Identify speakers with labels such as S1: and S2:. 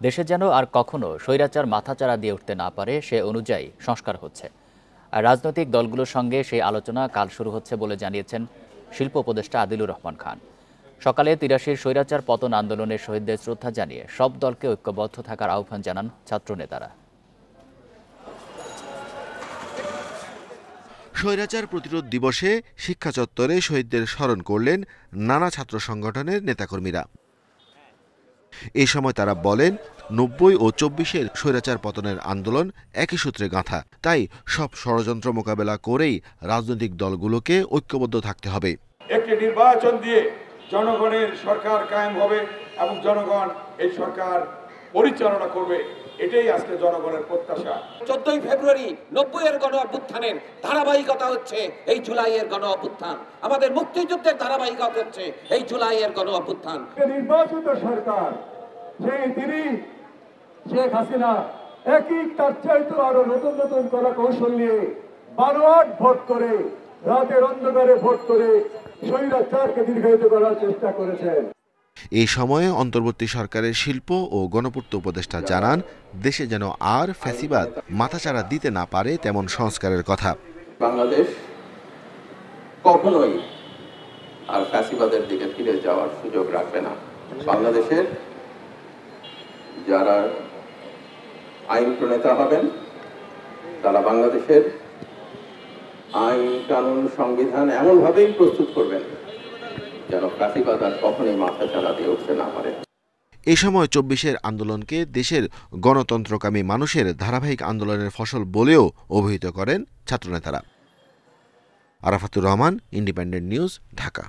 S1: দেশে যেন আর কখনো স্বৈরাচার মাথাচাড়া দিয়ে উঠতে না পারে সে অনুযায়ী সংস্কার হচ্ছে। আর রাজনৈতিক দলগুলোর সঙ্গে সেই আলোচনা কাল শুরু হচ্ছে বলে জানিয়েছেন শিল্প উপদেষ্টা আদিলুর রহমান খান। সকালে ৮৩-র স্বৈরাচার পতন আন্দোলনের শহীদদের শ্রদ্ধা জানিয়ে সব দলকে ঐক্যবদ্ধ থাকার আহ্বান জানান ছাত্রনেতারা।
S2: স্বৈরাচার প্রতিরোধ দিবসে শিক্ষা চত্বরে শহীদদের স্মরণ করলেন নানা ছাত্র সংগঠনের নেতাকর্মীরা। এ সময় তারা বলেন, ৯০ ও ২৪-এর স্বৈরাচার পতনের আন্দোলন একই সূত্রে গাঁথা। তাই সব ষড়যন্ত্র মোকাবেলা করেই রাজনৈতিক দলগুলোকে ঐক্যবদ্ধ থাকতে হবে।
S3: একটি নির্বাচন দিয়ে জনগণের সরকার কায়েম হবে এবং জনগণ এই সরকার পরিচালনা করবে, এটাই আজকে জনগণের প্রত্যাশা।
S4: ১৪ই ফেব্রুয়ারি ৯০-এর গণ অভ্যুত্থানের ধারাবাহিকতা হচ্ছে এই জুলাইয়ের গণ অভ্যুত্থান। আমাদের মুক্তিযুদ্ধের ধারাবাহিকতা হচ্ছে এই জুলাইয়ের গণ অভ্যুত্থান।
S5: নির্বাচিত সরকার সেই তিনি শেখ হাসিনা একই তার চাইতে আরো নতুন নতুন কলা কৌশল নিয়ে ১২ ভোট করে, রাতের অন্ধকারে ভোট করে স্বৈরাচারকে দীর্ঘায়িত করার চেষ্টা করেছেন।
S2: এই সময়ে অন্তর্বর্তী সরকারের শিল্প ও গণপূর্ত উপদেষ্টা জানান, দেশে যেন আর ফ্যাসিবাদ মাথাচাড়া দিতে না পারে তেমন সংস্কারের কথা।
S6: বাংলাদেশ কখনোই আর ফ্যাসিবাদের দিকে ফিরে যাওয়ার সুযোগ রাখবে না। বাংলাদেশের যারা আইন প্রণেতা হবেন তারা বাংলাদেশের আইন কানুন সংবিধান এমনভাবেই প্রস্তুত করবেন যেন ফ্যাসিবাদ আর কখনোই মাথাচাড়া দিয়ে উঠতে না পারে।
S2: এ সময় ২৪-এর আন্দোলনকে দেশের গণতন্ত্রকামী মানুষের ধারাবাহিক আন্দোলনের ফসল বলেও অভিহিত করেন ছাত্রনেতারা। Arafatur Rahman, Independent News, Dhaka.